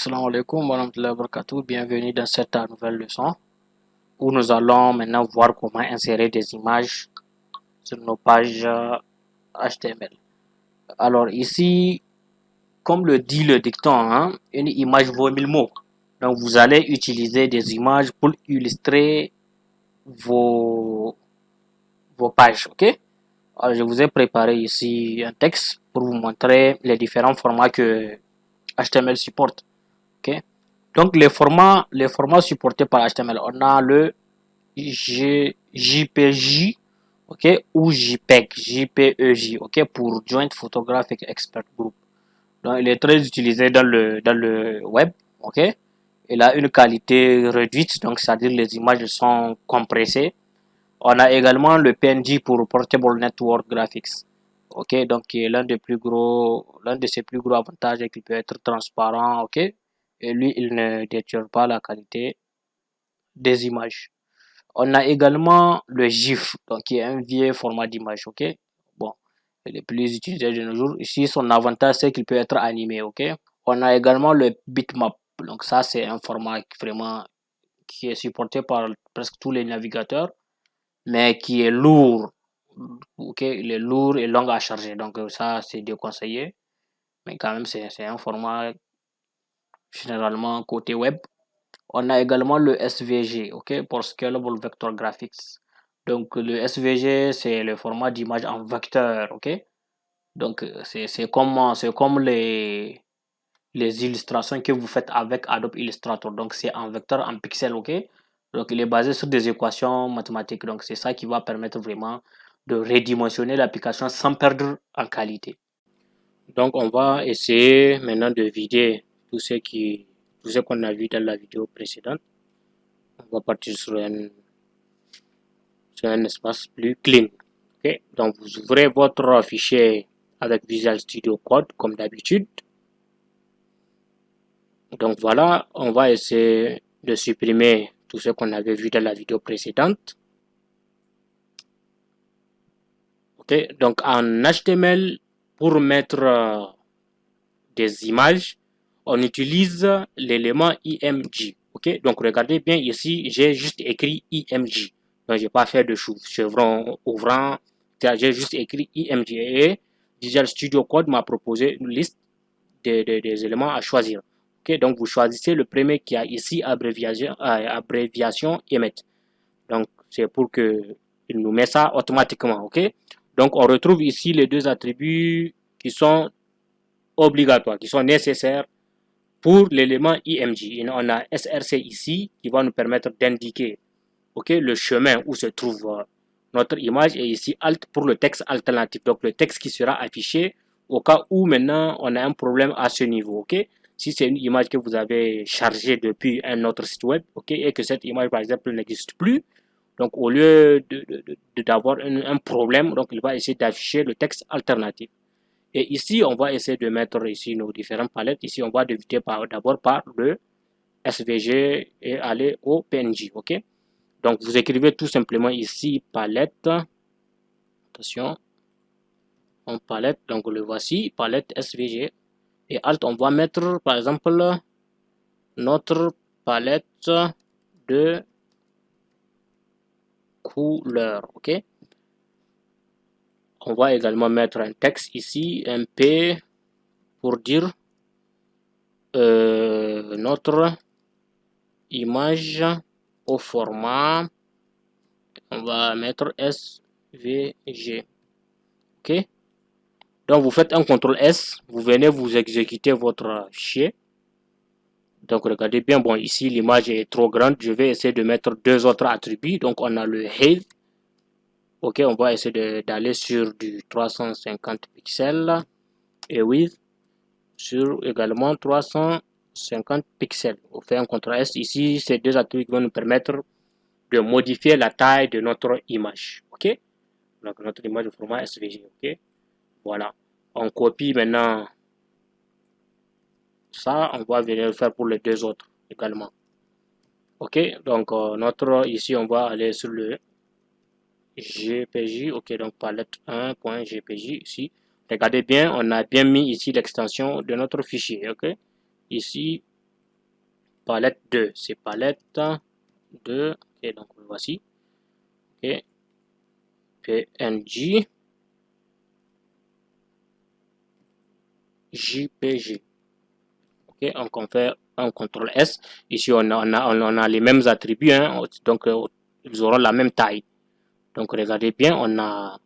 Assalamu alaikum wa rahmatullahi wa barakatuh. Bienvenue dans cette nouvelle leçon où nous allons maintenant voir comment insérer des images sur nos pages HTML. Alors ici, comme le dit le dicton, une image vaut 1000 mots. Donc vous allez utiliser des images pour illustrer vos pages, ok? Alors, je vous ai préparé ici un texte pour vous montrer les différents formats que HTML supporte, ok? Donc les formats supportés par HTML, on a le JPG, ok, ou JPEG, ok, pour Joint Photographic Expert Group. Donc il est très utilisé dans le web, ok. Il a une qualité réduite, donc c'est-à-dire les images sont compressées. On a également le PNG pour Portable Network Graphics, ok, donc qui est l'un de ses plus gros avantages et qui peut être transparent, ok. Et lui, il ne détruit pas la qualité des images. On a également le GIF, donc qui est un vieux format d'image, ok. Bon, il est plus utilisé de nos jours. Ici, son avantage, c'est qu'il peut être animé, ok. On a également le bitmap, donc ça, c'est un format vraiment qui est supporté par presque tous les navigateurs, mais qui est lourd, ok. Il est lourd et long à charger, donc ça, c'est déconseillé. Mais quand même, c'est un format généralement côté web. On a également le SVG, ok, pour Scalable Vector Graphics. Donc le SVG, c'est le format d'image en vecteur, ok. Donc c'est comme les illustrations que vous faites avec Adobe Illustrator. Donc c'est en vecteur, en pixels, ok. Donc il est basé sur des équations mathématiques. Donc c'est ça qui va permettre vraiment de redimensionner l'application sans perdre en qualité. Donc on va essayer maintenant de vider tout ce qu'on a vu dans la vidéo précédente. On va partir sur un espace plus clean. Okay. Donc vous ouvrez votre fichier avec Visual Studio Code comme d'habitude. Donc voilà, on va essayer de supprimer tout ce qu'on avait vu dans la vidéo précédente. Ok, donc en HTML, pour mettre des images, on utilise l'élément IMG. Ok, donc regardez bien ici, j'ai juste écrit IMG. Donc j'ai pas fait de chevron ouvrant, j'ai juste écrit IMG et Visual Studio Code m'a proposé une liste des éléments à choisir. Ok, donc vous choisissez le premier qui a ici abréviation EMET. Donc c'est pour que il nous met ça automatiquement. Ok, donc on retrouve ici les deux attributs qui sont obligatoires, qui sont nécessaires pour l'élément IMG. On a SRC ici qui va nous permettre d'indiquer le chemin où se trouve notre image, et ici Alt pour le texte alternatif, donc le texte qui sera affiché au cas où maintenant on a un problème à ce niveau. Ok, si c'est une image que vous avez chargée depuis un autre site web, ok, et que cette image par exemple n'existe plus, donc au lieu d'avoir un problème, donc il va essayer d'afficher le texte alternatif. Et ici, on va essayer de mettre ici nos différentes palettes. Ici, on va débuter d'abord par le SVG et aller au PNG. Ok. Donc, vous écrivez tout simplement ici palette. Attention. En palette. Donc, le voici, palette SVG. Et Alt, on va mettre par exemple notre palette de couleurs. Ok. On va également mettre un texte ici, un P pour dire notre image au format, on va mettre SVG. Ok, donc vous faites un CTRL S, vous venez vous exécuter votre fichier. Donc regardez bien, bon ici l'image est trop grande, je vais essayer de mettre deux autres attributs. Donc on a le height. Ok, on va essayer d'aller sur du 350 pixels et width sur également 350 pixels. On fait un CTRL S ici, ces deux attributs vont nous permettre de modifier la taille de notre image. Ok, donc notre image au format SVG. Ok, voilà, on copie maintenant ça, on va venir le faire pour les deux autres également. Ok, donc ici on va aller sur le GPJ. Ok, donc palette 1.jpg ici. Regardez bien, on a bien mis ici l'extension de notre fichier. Ok, ici palette 2, c'est palette 2, ok, donc le voici, ok, PNG, JPG, ok, on fait un CTRL S, ici on a les mêmes attributs, hein, donc ils auront la même taille, donc regardez bien, on a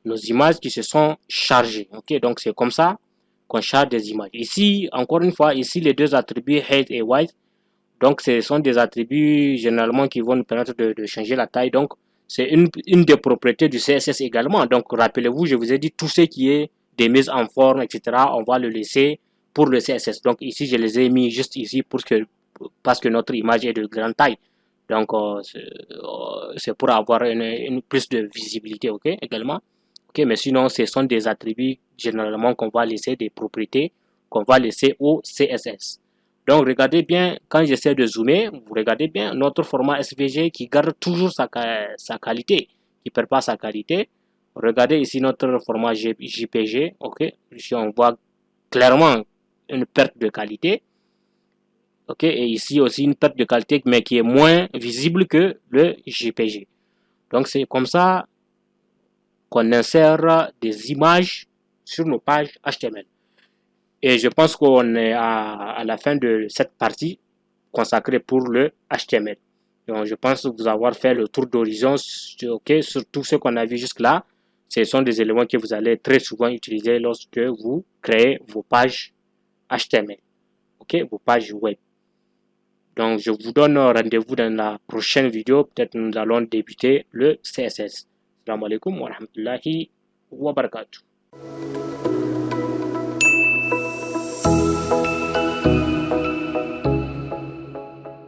nos images qui se sont chargées, ok, donc c'est comme ça qu'on charge des images. Ici, encore une fois, ici les deux attributs height et width, donc ce sont des attributs généralement qui vont nous permettre de changer la taille, donc c'est une des propriétés du CSS également. Donc rappelez-vous, je vous ai dit tout ce qui est des mises en forme, etc., on va le laisser pour le CSS. Donc ici, je les ai mis juste ici parce que notre image est de grande taille. Donc c'est pour avoir une plus de visibilité, ok, également. Ok, mais sinon, ce sont des attributs généralement qu'on va laisser, des propriétés qu'on va laisser au CSS. Donc, regardez bien, quand j'essaie de zoomer, vous regardez bien notre format SVG qui garde toujours sa qualité, qui ne perd pas sa qualité. Regardez ici notre format JPG, ok, ici on voit clairement une perte de qualité, ok, et ici aussi une perte de qualité, mais qui est moins visible que le JPG. Donc, c'est comme ça qu'on insère des images sur nos pages HTML. Et je pense qu'on est à la fin de cette partie consacrée pour le HTML. Donc, je pense vous avoir fait le tour d'horizon sur tout ce qu'on a vu jusque-là. Ce sont des éléments que vous allez très souvent utiliser lorsque vous créez vos pages HTML, ok, vos pages web. Donc, je vous donne rendez-vous dans la prochaine vidéo. Peut-être nous allons débuter le CSS. Assalamu alaikum wa rahmatullahi wa barakatuh.